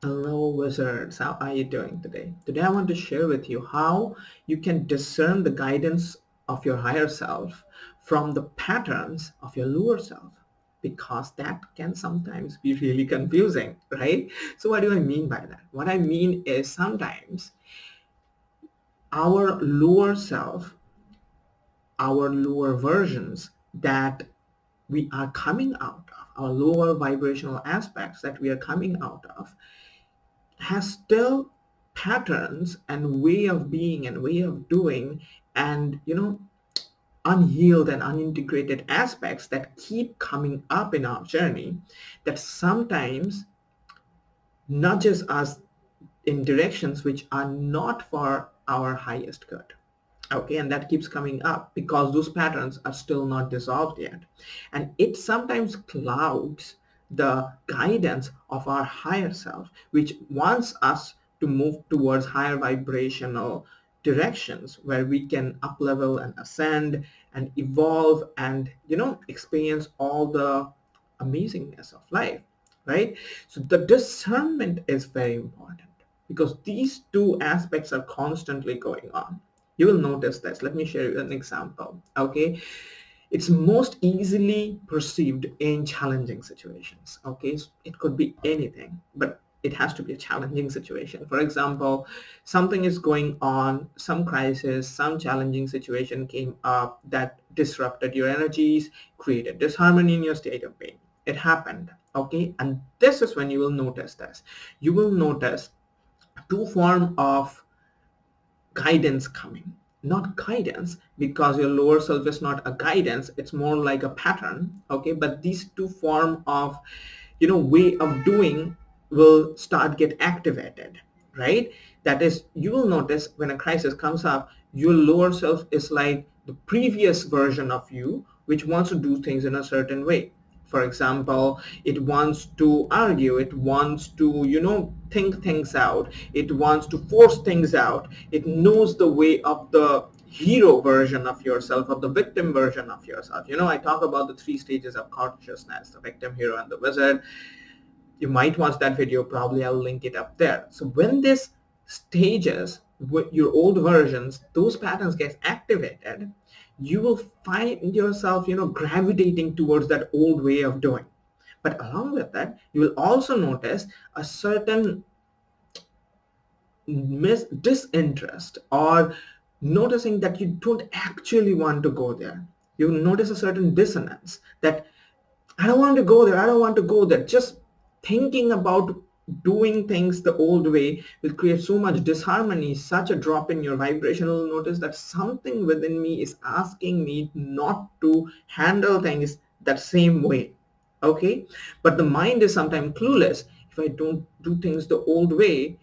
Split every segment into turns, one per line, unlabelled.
Hello wizards, how are you doing today? Today I want to share with you how you can discern the guidance of your higher self from the patterns of your lower self, because that can sometimes be really confusing, right? So what do I mean by that? What I mean is sometimes our lower self, our lower versions that we are coming out of, our lower vibrational aspects that we are coming out of, has still patterns and way of being and way of doing and unhealed and unintegrated aspects that keep coming up in our journey, that sometimes nudges us in directions which are not for our highest good. Okay, and that keeps coming up because those patterns are still not dissolved yet, and it sometimes clouds the guidance of our higher self, which wants us to move towards higher vibrational directions where we can up level and ascend and evolve and experience all the amazingness of life, right? So the discernment is very important because these two aspects are constantly going on. You will notice this. Let me share you an example. Okay, it's most easily perceived in challenging situations. Okay, so it could be anything, but it has to be a challenging situation. For example, something is going on, some crisis, some challenging situation came up that disrupted your energies, created disharmony in your state of being. It happened. Okay, and this is when you will notice this. You will notice two form of guidance coming. Not guidance, because your lower self is not a guidance, it's more like a pattern. Okay, but these two form of way of doing will start get activated, right? That is, you will notice when a crisis comes up, your lower self is like the previous version of you, which wants to do things in a certain way. For example, it wants to argue, it wants to think things out, it wants to force things out, it knows the way of the hero version of yourself, of the victim version of yourself. I talk about the three stages of consciousness: the victim, hero, and the wizard. You might watch that video, probably I'll link it up there. So when this stages with your old versions, those patterns get activated, you will find yourself gravitating towards that old way of doing. But along with that, you will also notice a certain disinterest, or noticing that you don't actually want to go there. You notice a certain dissonance that I don't want to go there. I don't want to go there. Just thinking about doing things the old way will create so much disharmony, such a drop in your vibration. You'll notice that something within me is asking me not to handle things that same way. Okay? But the mind is sometimes clueless. If I don't do things the old way,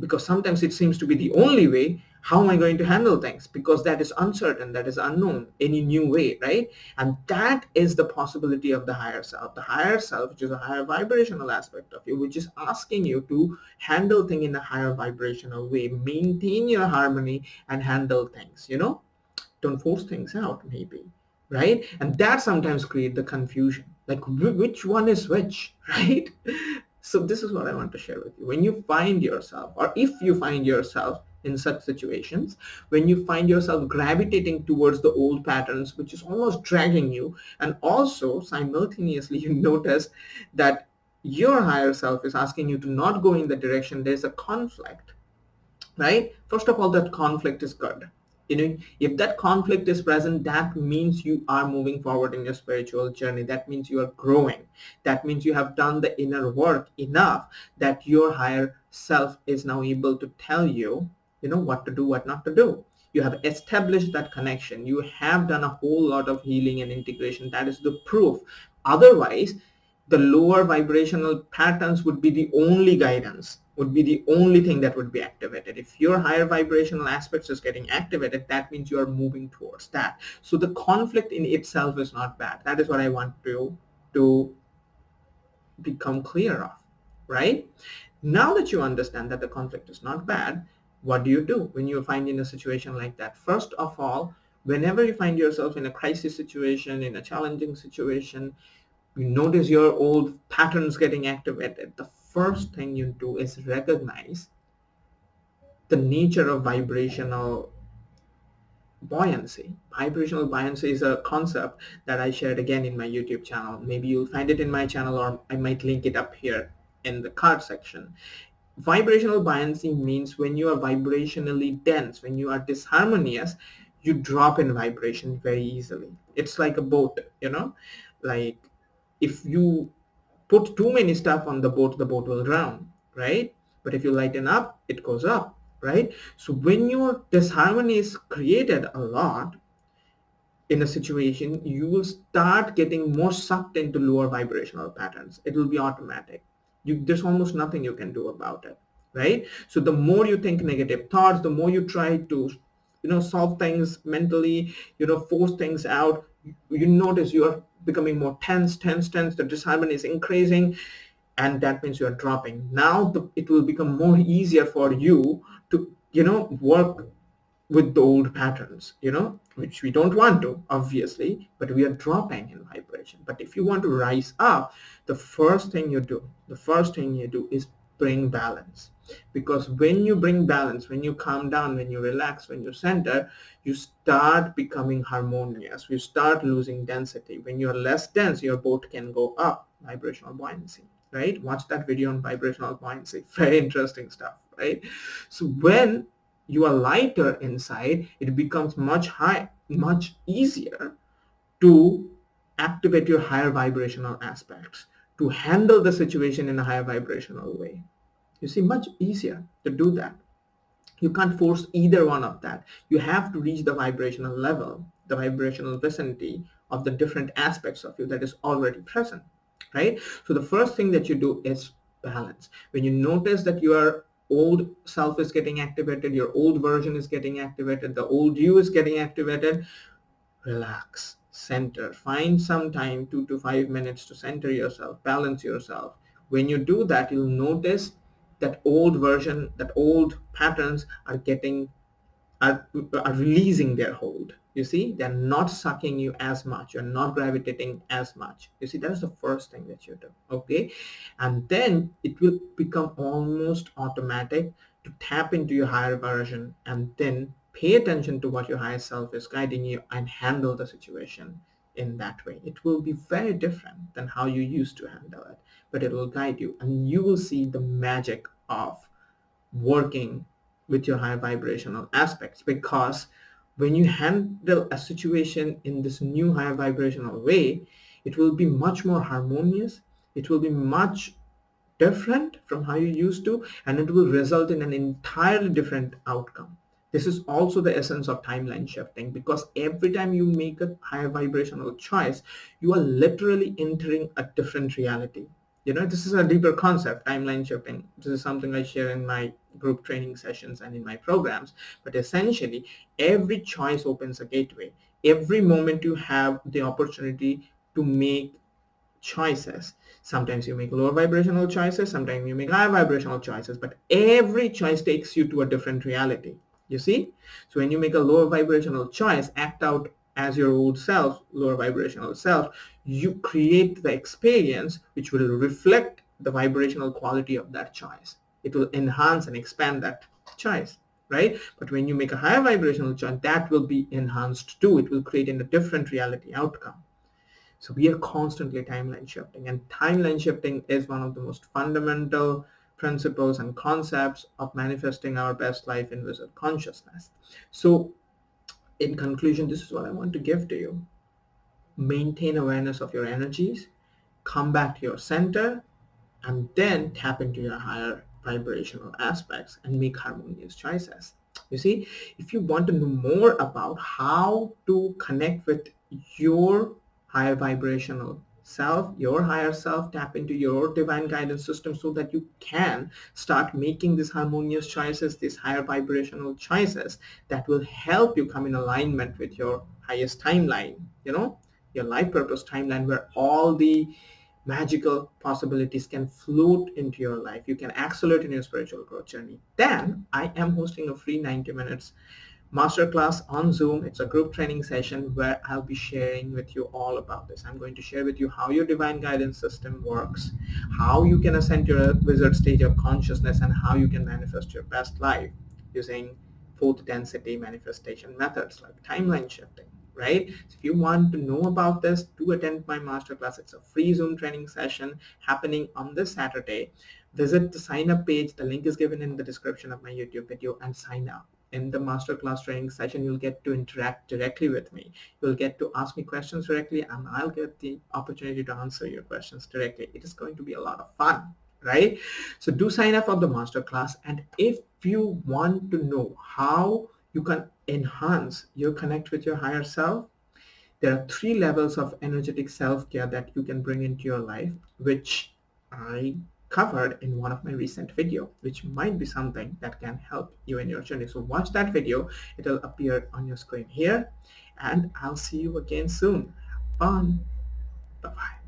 because sometimes it seems to be the only way, how am I going to handle things? Because that is uncertain, that is unknown, any new way, right? And that is the possibility of the higher self. The higher self, which is a higher vibrational aspect of you, which is asking you to handle things in a higher vibrational way, maintain your harmony and handle things, don't force things out, maybe, right? And that sometimes create the confusion, like which one is which, right? So this is what I want to share with you. When you find yourself, or if you find yourself in such situations, when you find yourself gravitating towards the old patterns, which is almost dragging you, and also simultaneously you notice that your higher self is asking you to not go in the direction, there's a conflict, right? First of all, that conflict is good. If that conflict is present, that means you are moving forward in your spiritual journey. That means you are growing. That means you have done the inner work enough that your higher self is now able to tell you, what to do, what not to do. You have established that connection. You have done a whole lot of healing and integration. That is the proof. Otherwise, the lower vibrational patterns would be the only guidance, would be the only thing that would be activated. If your higher vibrational aspects is getting activated, that means you are moving towards that. So the conflict in itself is not bad. That is what I want to become clear of, right? Now that you understand that the conflict is not bad, what do you do when you find in a situation like that? First of all, whenever you find yourself in a crisis situation, in a challenging situation, you notice your old patterns getting activated, the first thing you do is recognize the nature of vibrational buoyancy. Vibrational buoyancy is a concept that I shared again in my YouTube channel. Maybe you'll find it in my channel, or I might link it up here in the card section. Vibrational buoyancy means when you are vibrationally dense, when you are disharmonious, you drop in vibration very easily. It's like a boat, like if you put too many stuff on the boat will drown, right? But if you lighten up, it goes up, right? So when your disharmony is created a lot in a situation, you will start getting more sucked into lower vibrational patterns. It will be automatic. There's almost nothing you can do about it, right? So the more you think negative thoughts, the more you try to, solve things mentally, force things out, you notice you are becoming more tense. The disharmony is increasing, and that means you are dropping. Now it will become more easier for you to, work with the old patterns, which we don't want to, obviously, but we are dropping in vibration. But if you want to rise up, the first thing you do is bring balance. Because when you bring balance, when you calm down, when you relax, when you center, you start becoming harmonious. You start losing density. When you're less dense, your boat can go up, vibrational buoyancy, right? Watch that video on vibrational buoyancy. Very interesting stuff, right? So when you are lighter inside, it becomes much easier to activate your higher vibrational aspects, to handle the situation in a higher vibrational way. You see, much easier to do that. You can't force either one of that. You have to reach the vibrational level, the vibrational vicinity of the different aspects of you that is already present, right? So the first thing that you do is balance. When you notice that your old self is getting activated, your old version is getting activated, the old you is getting activated, relax, center, find some time, 2 to 5 minutes to center yourself, balance yourself. When you do that, you'll notice that old version, that old patterns are releasing their hold. You see, they're not sucking you as much. You're not gravitating as much. You see, that's the first thing that you do. Okay. And then it will become almost automatic to tap into your higher version and then pay attention to what your higher self is guiding you and handle the situation in that way. It will be very different than how you used to handle it, but it will guide you, and you will see the magic of working with your high vibrational aspects. Because when you handle a situation in this new higher vibrational way, it will be much more harmonious, it will be much different from how you used to, and it will result in an entirely different outcome. This is also the essence of timeline shifting, because every time you make a higher vibrational choice, you are literally entering a different reality. This is a deeper concept, timeline shifting. This is something I share in my group training sessions and in my programs. But essentially, every choice opens a gateway. Every moment you have the opportunity to make choices. Sometimes you make lower vibrational choices, sometimes you make higher vibrational choices, but every choice takes you to a different reality. You see? So when you make a lower vibrational choice, act out as your old self, lower vibrational self, you create the experience which will reflect the vibrational quality of that choice. It will enhance and expand that choice, right? But when you make a higher vibrational choice, that will be enhanced too. It will create a different reality outcome. So we are constantly timeline shifting, and timeline shifting is one of the most fundamental principles and concepts of manifesting our best life in wizard consciousness. So in conclusion, this is what I want to give to you. Maintain awareness of your energies, come back to your center, and then tap into your higher vibrational aspects and make harmonious choices. You see, if you want to know more about how to connect with your higher vibrational self, your higher self, tap into your divine guidance system so that you can start making these harmonious choices, these higher vibrational choices that will help you come in alignment with your highest timeline, your life purpose timeline, where all the magical possibilities can float into your life. You can accelerate in your spiritual growth journey. Then I am hosting a free 90 minutes masterclass on Zoom. It's a group training session where I'll be sharing with you all about this. I'm going to share with you how your divine guidance system works, how you can ascend your wizard stage of consciousness, and how you can manifest your best life using fourth density manifestation methods like timeline shifting, right? So if you want to know about this, do attend my masterclass. It's a free Zoom training session happening on this Saturday. Visit the sign up page. The link is given in the description of my YouTube video and sign up. In the masterclass training session, you'll get to interact directly with me. You'll get to ask me questions directly, and I'll get the opportunity to answer your questions directly. It is going to be a lot of fun, right? So do sign up for the masterclass. And if you want to know how you can enhance your connect with your higher self, there are 3 levels of energetic self-care that you can bring into your life, which I covered in one of my recent video, which might be something that can help you in your journey. So watch that video. It'll appear on your screen here, and I'll see you again soon. Have fun. Bye-bye.